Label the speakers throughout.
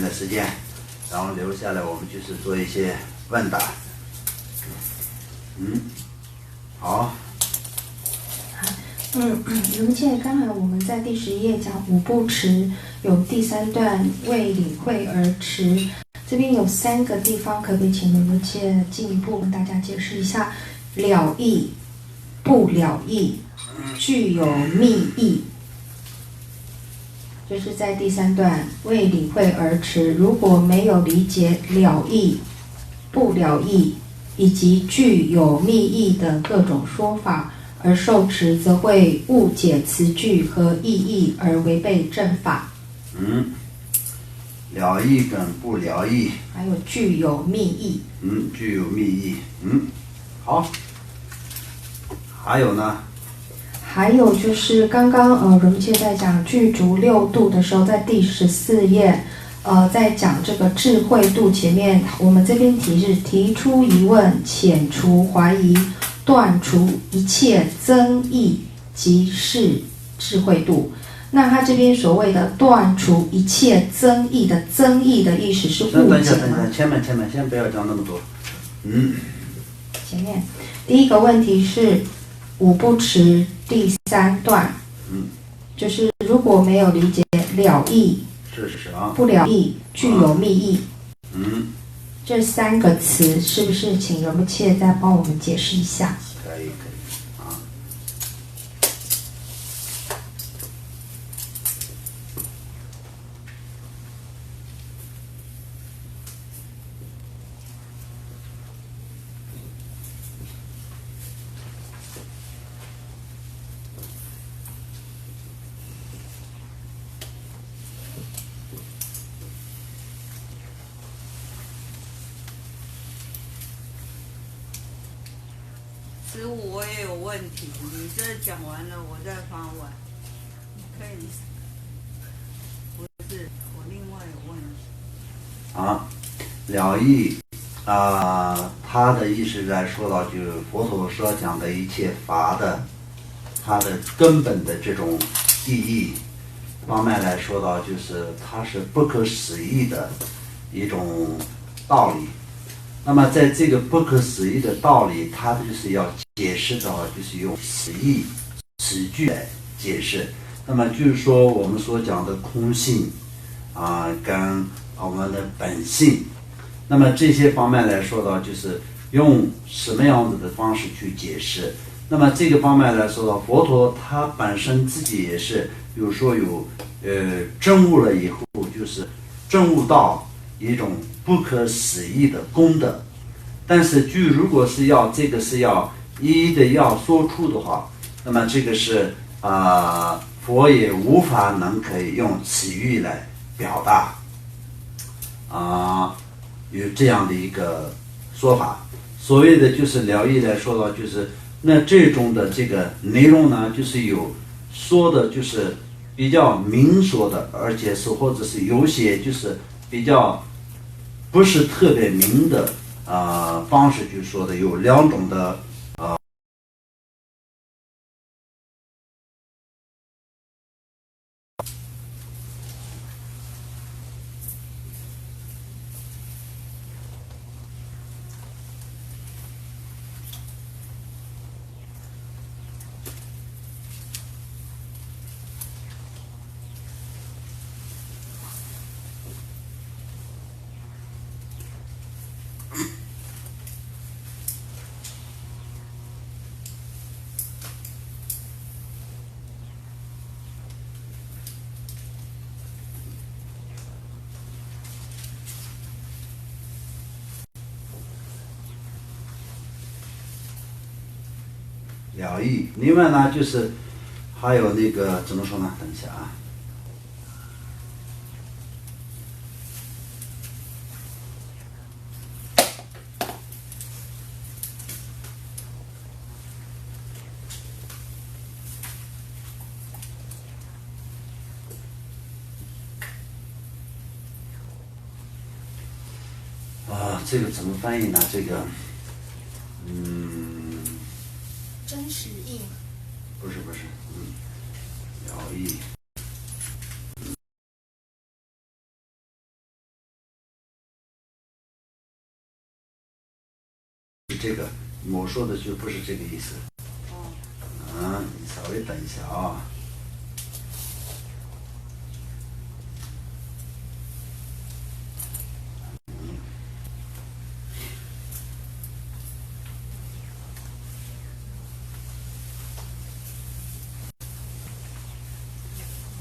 Speaker 1: 的时间，然后留下来我们就是做一些问答。好。
Speaker 2: 如切，刚才我们在第11页讲五不迟，有第3段为领会而迟，这边有3个地方，可不可以请如切进一步跟大家解释一下？了义、不了义、具有密意，就是在第3段为领会而迟，如果没有理解了义、不了义以及具有密意的各种说法而受持，则会误解词句和意义而违背正法。
Speaker 1: 了义跟不了义，
Speaker 2: 还有具有密意。
Speaker 1: 具有密意。好。还有呢？
Speaker 2: 还有就是刚刚荣切在讲具足6度的时候，在第14页，在讲这个智慧度前面，我们这边提出疑问，遣除怀疑，断除一切增益，即是智慧度。那他这边所谓的断除一切增益的增益的意思是误解吗？
Speaker 1: 等一下，前面先不要讲那么多。
Speaker 2: 前面第一个问题是五不迟第3段，就是如果没有理解了义，
Speaker 1: 是啊，
Speaker 2: 不了义，具有密意，这3个词是不是请仁切再帮我们解释一下？
Speaker 1: 可以啊。
Speaker 3: 15我也有问题，你这讲完了我再发问，可以？不是，我另外有问题。
Speaker 1: 了义他的意思来说到，就是佛陀所讲的一切法的，它的根本的这种意义方面来说到，就是它是不可思议的一种道理。那么在这个不可思议的道理，它就是要解释的话，就是用词义、词句来解释。那么就是说我们所讲的空性跟我们的本性，那么这些方面来说到，就是用什么样子的方式去解释。那么这个方面来说到，佛陀他本身自己也是，比如说有证悟了以后，就是证悟到一种不可思议的功德。但是如果是要这个是要一一的要说出的话，那么这个是佛也无法可以用词语来表达有这样的一个说法。所谓的就是了义来说到，就是那这种的这个内容呢，就是有说的就是比较明说的，而且是或者是有些就是比较不是特别明的方式去说的，有2种的了义。另外呢，就是还有那个怎么说呢？等一下啊。这个怎么翻译呢？这个，
Speaker 2: 真实意
Speaker 1: 不是，了义。这个，我说的就不是这个意思。你稍微等一下啊。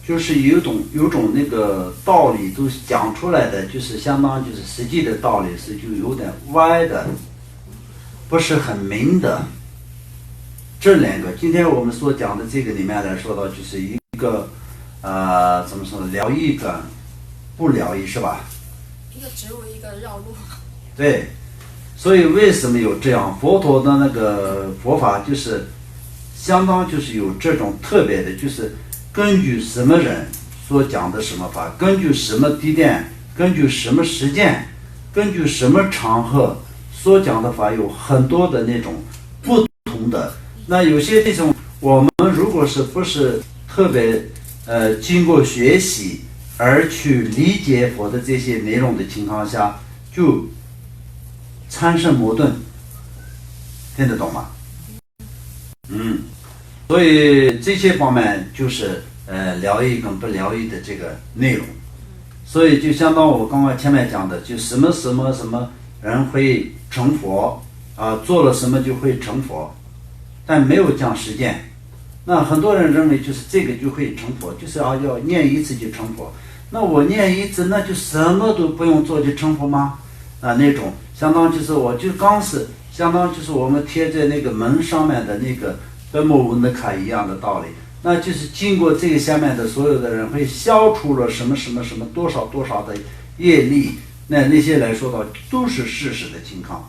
Speaker 1: 就是有种那个道理都讲出来的，就是相当就是实际的道理是就有点歪的，不是很明的。这两个，今天我们所讲的这个里面来说到，就是一个怎么说呢？疗愈跟不疗愈是吧？
Speaker 4: 一个植物，一个绕路。
Speaker 1: 对，所以为什么有这样？佛陀的那个佛法就是相当就是有这种特别的，就是根据什么人所讲的什么法，根据什么地点，根据什么时间，根据什么场合所讲的法，有很多的那种不同的。那有些这种我们如果是不是特别经过学习而去理解佛的这些内容的情况下，就产生矛盾，听得懂吗？所以这些方面就是疗愈跟不疗愈的这个内容。所以就相当我刚刚前面讲的，就什么什么什么人会成佛做了什么就会成佛，但没有讲实践。那很多人认为就是这个就会成佛，就是要念一次就成佛。那我念一次，那就什么都不用做就成佛吗？那种相当就是我就刚是相当就是我们贴在那个门上面的那个本末文的卡一样的道理。那就是经过这个下面的所有的人会消除了什么什么什么多少多少的业力，那些来说到都是事实的情况。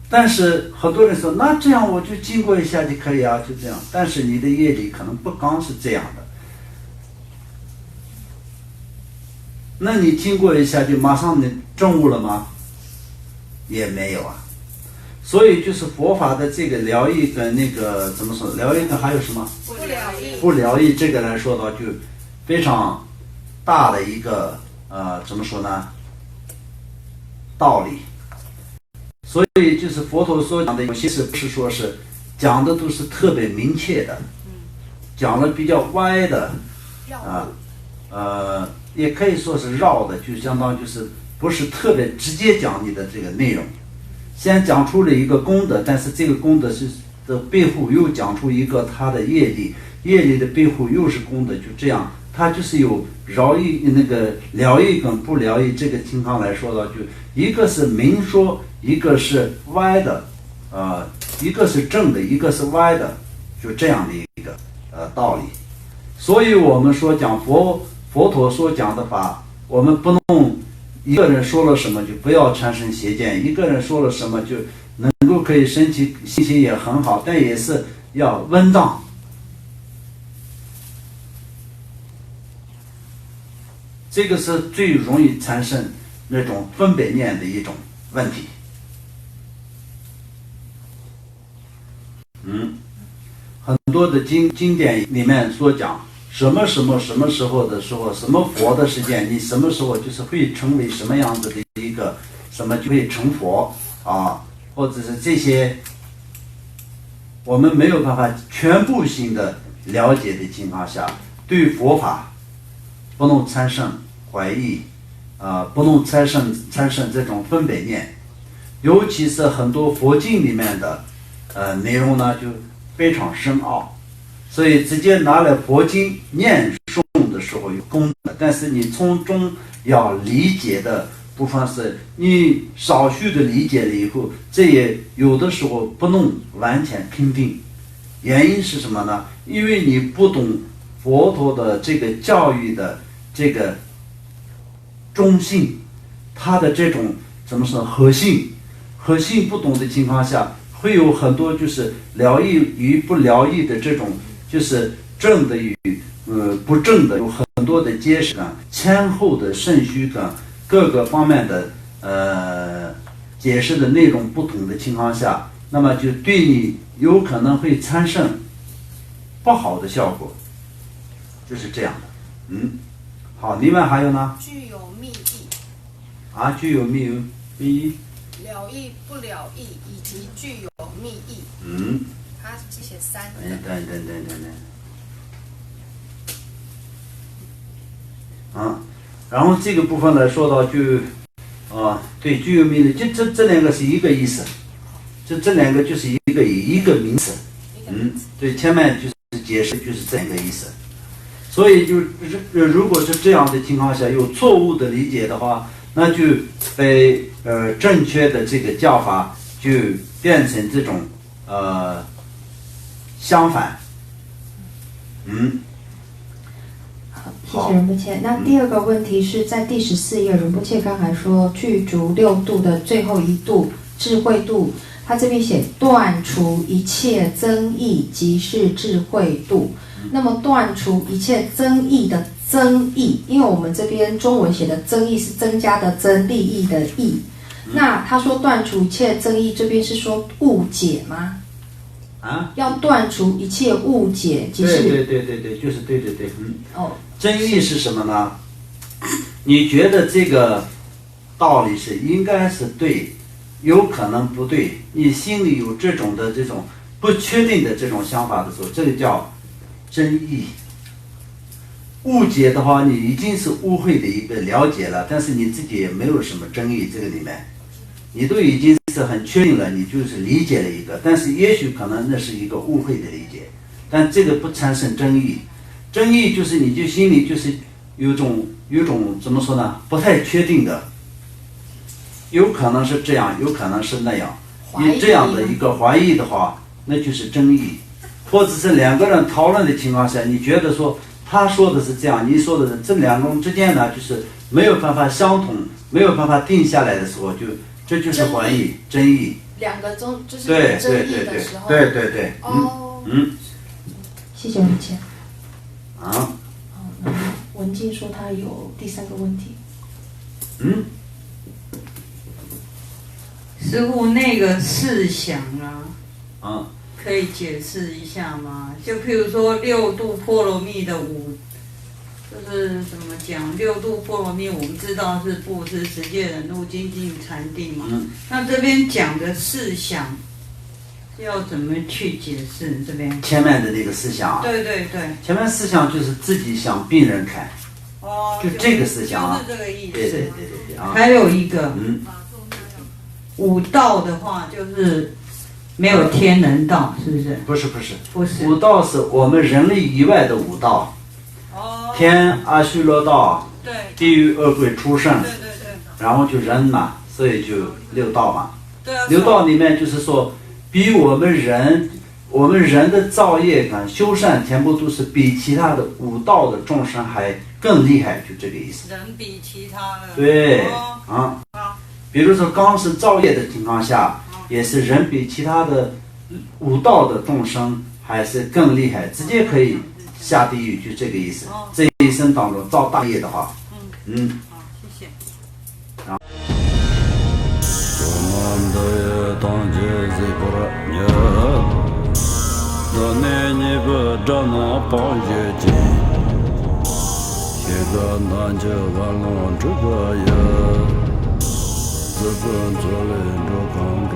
Speaker 1: 但是很多人说，那这样我就经过一下就可以啊，就这样。但是你的业力可能不刚是这样的，那你经过一下就马上你证悟了吗？也没有啊。所以就是佛法的这个疗愈跟那个怎么说，疗愈跟还有什么
Speaker 4: 不疗愈，
Speaker 1: 不疗愈这个来说到就非常大的一个怎么说呢道理。所以就是佛陀所讲的有些是不是说是讲的都是特别明确的，讲了比较歪的也可以说是绕的，就相当就是不是特别直接讲你的这个内容。先讲出了一个功德，但是这个功德是的背后又讲出一个他的业力，业力的背后又是功德，就这样，他就是有疗愈那个疗愈跟不疗愈这个情况来说的，就一个是明说，一个是歪的，一个是正的，一个是歪的，就这样的一个道理。所以我们说讲佛陀所讲的法，我们不能一个人说了什么就不要产生邪见，一个人说了什么就能够可以升起心情也很好，但也是要稳当。这个是最容易产生那种分别念的一种问题。很多的经典里面所讲什么什么什么时候的时候，什么佛的时间，你什么时候就是会成为什么样子的一个什么就会成佛或者是这些我们没有办法全部性的了解的情况下，对佛法不能产生怀疑不能产生这种分别念。尤其是很多佛经里面的内容呢就非常深奥，所以直接拿来佛经念诵的时候有功德，但是你从中要理解的部分是你少许的理解了以后，这也有的时候不能完全肯定。原因是什么呢？因为你不懂佛陀的这个教育的这个中性，它的这种怎么说核心不懂的情况下，会有很多就是疗愈与不疗愈的这种就是正的与不正的，有很多的解释前后的顺序各个方面的解释的内容不同的情况下，那么就对你有可能会产生不好的效果，就是这样的。好，另外还有呢？
Speaker 4: 具有密意。
Speaker 1: 具有密意。
Speaker 4: 了义不了义以及具有密意。他是写3个。
Speaker 1: 对。然后这个部分来说到对，具有密意，就这两个是一个意思，这两个就是一个名词。对，前面就是解释就是这样一个意思。所以如果是这样的情况下有错误的理解的话，那就被正确的这个教法就变成这种相反。
Speaker 2: 谢谢仁波切。那第二个问题是在第14页，仁波切刚才说具足6度的最后一度智慧度，他这边写断除一切增益即是智慧度。那么断除一切增益的增益，因为我们这边中文写的增益是增加的增，利益的益。那他说断除一切增益，这边是说误解吗？要断除一切误解，即是
Speaker 1: 对，就是对。真义是什么呢？你觉得这个道理是应该是对，有可能不对，你心里有这种不确定的这种想法的时候，这个叫真义。误解的话，你已经是误会的一个了解了，但是你自己也没有什么争议，这个里面你都已经是很确定了，你就是理解了一个，但是也许可能那是一个误会的理解，但这个不产生争议。争议就是你就心里就是有种怎么说呢，不太确定的，有可能是这样，有可能是那样，你这样的一个怀疑的话，那就是争议。或者是两个人讨论的情况下，你觉得说他说的是这样，你说的是，这两个人之间呢，就是没有办法相同，没有办法定下来的时候，这就是怀疑争议。
Speaker 4: 两个中就是
Speaker 1: 对，
Speaker 4: 争议的时候。
Speaker 1: 对。
Speaker 2: 谢谢文谦。
Speaker 1: 那
Speaker 2: 文静说他有第3个问题。
Speaker 3: 师父，那个事想可以解释一下吗？就譬如说6度波罗蜜的就是怎么讲？6度波罗蜜，我们知道是布施、持戒、忍辱、精进、禅定嘛。那这边讲的事想，要怎么去解释？这边
Speaker 1: 前面的那个思想
Speaker 3: 对，
Speaker 1: 前面思想就是自己想病人看，就这个思想
Speaker 3: 就是这个意思。
Speaker 1: 对
Speaker 3: 还有一个五道的话，就是没有天人道，是不是？不是。
Speaker 1: 五道是我们人类以外的五道。天、阿修罗道，地狱、恶鬼、畜生，然后就人嘛，所以就6道嘛。6道里面就是说，比我们人的造业跟修善全部都是比其他的5道的众生还更厉害，就这个意思。
Speaker 3: 人比其他的。
Speaker 1: 对比如说刚是造业的情况下，也是人比其他的5道的众生还是更厉害，直接可以下地狱，就这个意思。这一生当中造大业的话，
Speaker 3: 好，谢谢。
Speaker 5: 自尊自恋着扛着